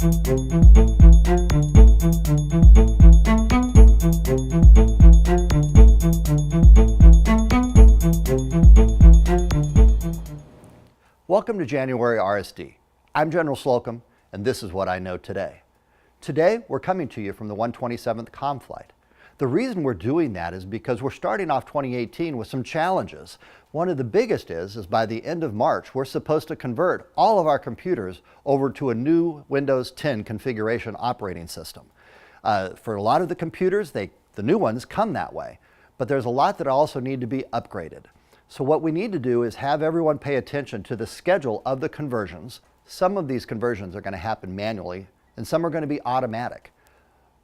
Welcome to January RSD. I'm General Slocum, and this is what I know today. Today, we're coming to you from the 127th Com Flight. The reason we're doing that is because we're starting off 2018 with some challenges. One of the biggest is by the end of March, we're supposed to convert all of our computers over to a new Windows 10 configuration operating system. For a lot of the computers, the new ones come that way, but there's a lot that also need to be upgraded. So what we need to do is have everyone pay attention to the schedule of the conversions. Some of these conversions are going to happen manually, and some are going to be automatic.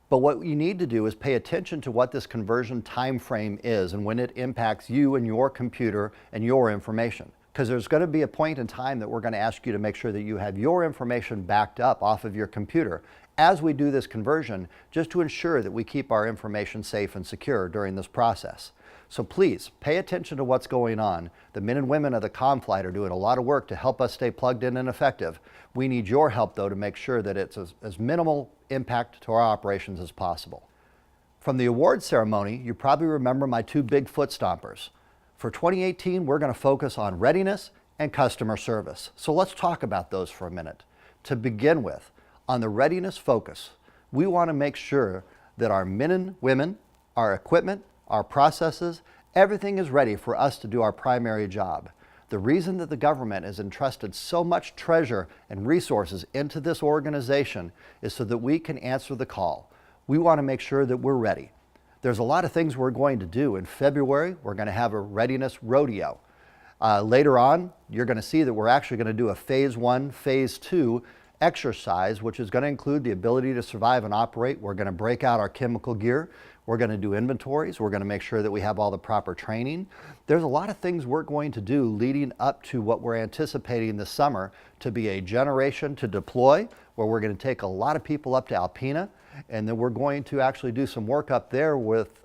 But what you need to do is pay attention to what this conversion time frame is and when it impacts you and your computer and your information. Because there's going to be a point in time that we're going to ask you to make sure that you have your information backed up off of your computer as we do this conversion, just to ensure that we keep our information safe and secure during this process. So please pay attention to what's going on. The men and women of the Com Flight are doing a lot of work to help us stay plugged in and effective. We need your help, though, to make sure that it's as minimal impact to our operations as possible. From the award ceremony, you probably remember my two big foot stompers. For 2018, we're going to focus on readiness and customer service. So let's talk about those for a minute. To begin with, on the readiness focus, we want to make sure that our men and women, our equipment, our processes, everything is ready for us to do our primary job. The reason that the government has entrusted so much treasure and resources into this organization is so that we can answer the call. We want to make sure that we're ready. There's a lot of things we're going to do. In February, we're going to have a readiness rodeo. Later on, you're going to see that we're actually going to do a phase 1, phase 2 exercise, which is going to include the ability to survive and operate. We're going to break out our chemical gear. We're going to do inventories. We're going to make sure that we have all the proper training. There's a lot of things we're going to do leading up to what we're anticipating this summer to be a generation to deploy, where we're going to take a lot of people up to Alpena, and then we're going to actually do some work up there with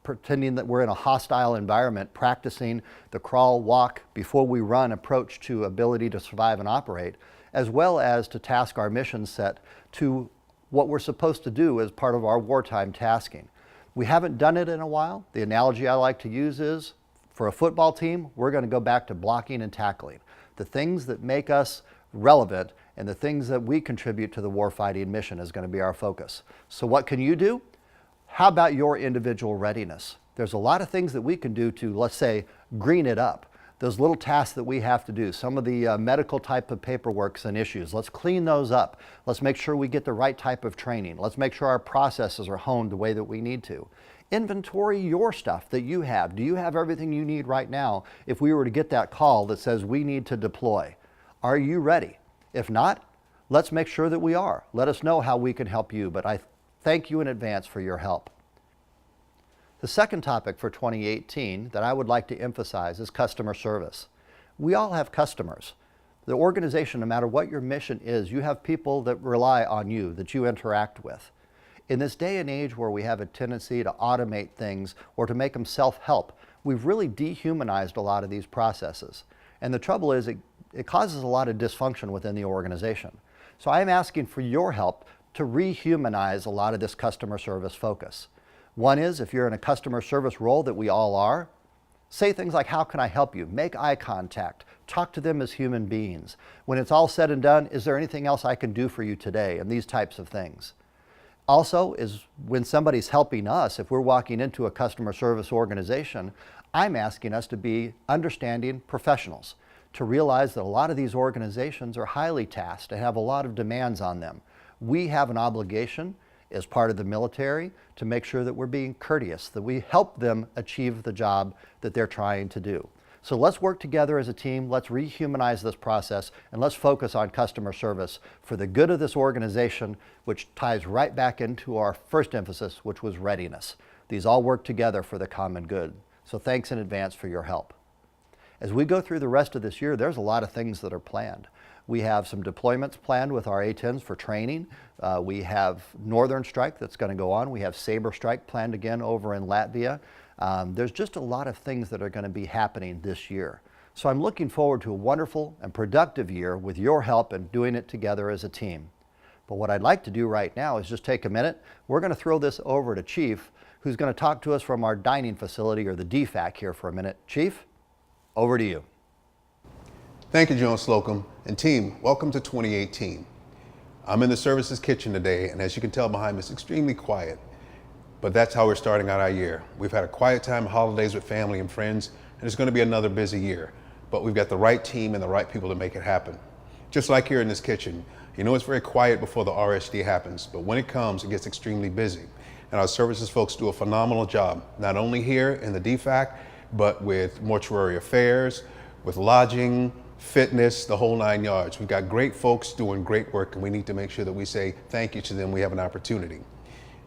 pretending that we're in a hostile environment, practicing the crawl, walk, before we run approach to ability to survive and operate, as well as to task our mission set to what we're supposed to do as part of our wartime tasking. We haven't done it in a while. The analogy I like to use is, for a football team, we're going to go back to blocking and tackling. The things that make us relevant and the things that we contribute to the warfighting mission is going to be our focus. So what can you do? How about your individual readiness? There's a lot of things that we can do to, let's say, green it up. Those little tasks that we have to do, some of the medical type of paperworks and issues, let's clean those up. Let's make sure we get the right type of training. Let's make sure our processes are honed the way that we need to. Inventory your stuff that you have. Do you have everything you need right now if we were to get that call that says we need to deploy? Are you ready? If not, let's make sure that we are. Let us know how we can help you, but I thank you in advance for your help. The second topic for 2018 that I would like to emphasize is customer service. We all have customers. The organization, no matter what your mission is, you have people that rely on you, that you interact with. In this day and age where we have a tendency to automate things or to make them self-help, we've really dehumanized a lot of these processes. And the trouble is it causes a lot of dysfunction within the organization. So I'm asking for your help to rehumanize a lot of this customer service focus. One is, if you're in a customer service role that we all are, say things like, how can I help you? Make eye contact. Talk to them as human beings. When it's all said and done, is there anything else I can do for you today? And these types of things. Also is when somebody's helping us, if we're walking into a customer service organization, I'm asking us to be understanding professionals, to realize that a lot of these organizations are highly tasked and have a lot of demands on them. We have an obligation as part of the military to make sure that we're being courteous, that we help them achieve the job that they're trying to do. So let's work together as a team, let's rehumanize this process, and let's focus on customer service for the good of this organization, which ties right back into our first emphasis, which was readiness. These all work together for the common good. So thanks in advance for your help. As we go through the rest of this year, there's a lot of things that are planned. We have some deployments planned with our A-10s for training. We have Northern Strike that's going to go on. We have Sabre Strike planned again over in Latvia. There's just a lot of things that are going to be happening this year. So I'm looking forward to a wonderful and productive year with your help and doing it together as a team. But what I'd like to do right now is just take a minute. We're going to throw this over to Chief, who's going to talk to us from our dining facility, or the DFAC, here for a minute. Chief, over to you. Thank you, John Slocum. And team, welcome to 2018. I'm in the services kitchen today, and as you can tell behind me, it's extremely quiet. But that's how we're starting out our year. We've had a quiet time, holidays with family and friends, and it's going to be another busy year. But we've got the right team and the right people to make it happen. Just like here in this kitchen, you know it's very quiet before the RSD happens, but when it comes, it gets extremely busy. And our services folks do a phenomenal job, not only here in the DFAC, but with mortuary affairs, with lodging, fitness, the whole 9 yards. We've got great folks doing great work, and we need to make sure that we say thank you to them. We have an opportunity.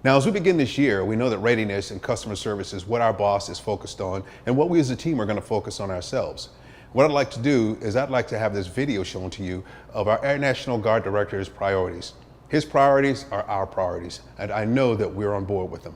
Now, as we begin this year, we know that readiness and customer service is what our boss is focused on and what we as a team are going to focus on ourselves. What I'd like to do is I'd like to have this video shown to you of our Air National Guard Director's priorities. His priorities are our priorities, and I know that we're on board with them.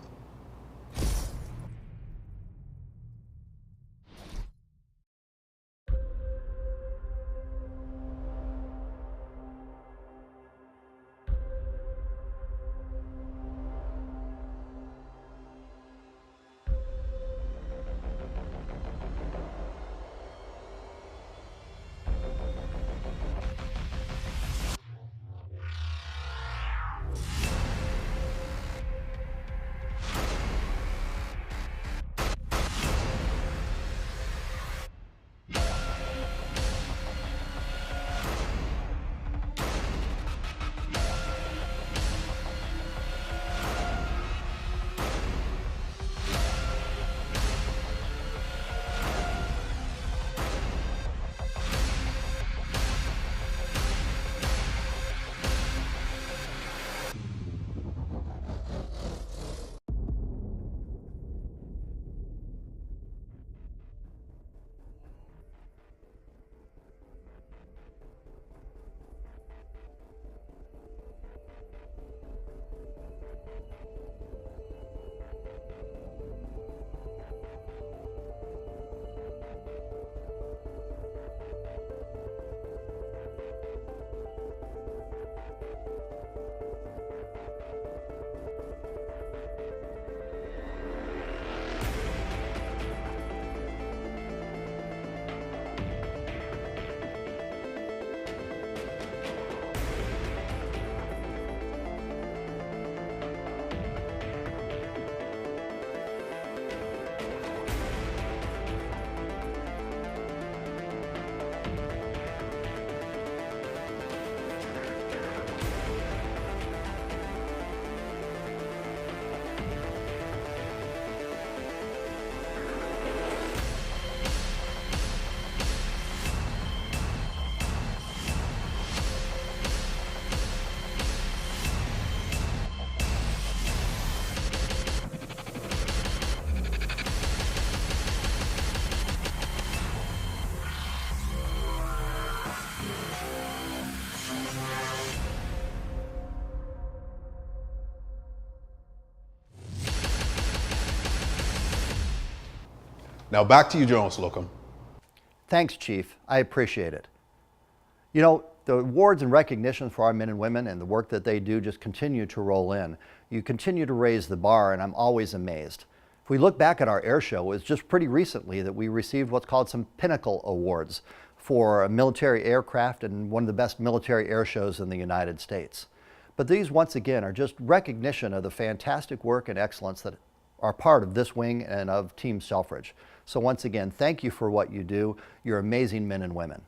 Now back to you, General Slocum. Thanks, Chief. I appreciate it. You know, the awards and recognitions for our men and women and the work that they do just continue to roll in. You continue to raise the bar, and I'm always amazed. If we look back at our air show, it was just pretty recently that we received what's called some Pinnacle Awards for a military aircraft and one of the best military air shows in the United States. But these, once again, are just recognition of the fantastic work and excellence that are part of this wing and of Team Selfridge. So once again, thank you for what you do. You're amazing men and women.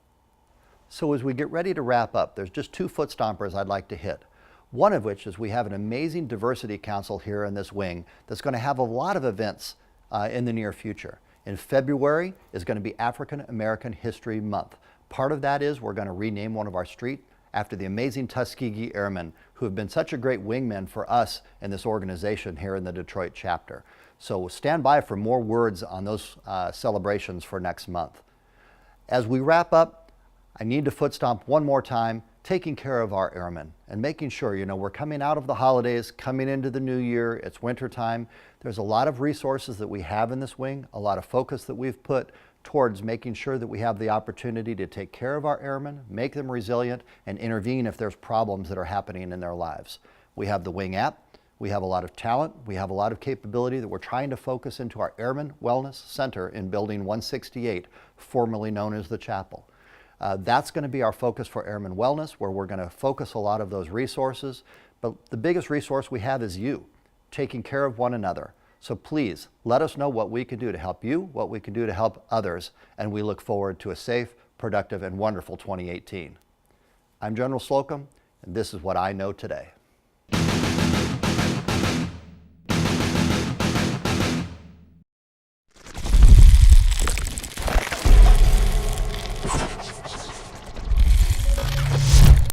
So as we get ready to wrap up, there's just two foot stompers I'd like to hit. One of which is we have an amazing diversity council here in this wing that's going to have a lot of events in the near future. In February is going to be African American History Month. Part of that is we're going to rename one of our street after the amazing Tuskegee Airmen who have been such a great wingmen for us in this organization here in the Detroit chapter. So stand by for more words on those celebrations for next month. As we wrap up, I need to foot stomp one more time, taking care of our airmen and making sure, you know, we're coming out of the holidays, coming into the new year, it's winter time. There's a lot of resources that we have in this wing, a lot of focus that we've put towards making sure that we have the opportunity to take care of our airmen, make them resilient, and intervene if there's problems that are happening in their lives. We have the Wing app. We have a lot of talent. We have a lot of capability that we're trying to focus into our Airman Wellness Center in Building 168, formerly known as the Chapel. That's going to be our focus for Airman Wellness, where we're going to focus a lot of those resources. But the biggest resource we have is you, taking care of one another. So please let us know what we can do to help you, what we can do to help others, and we look forward to a safe, productive, and wonderful 2018. I'm General Slocum, and this is what I know today.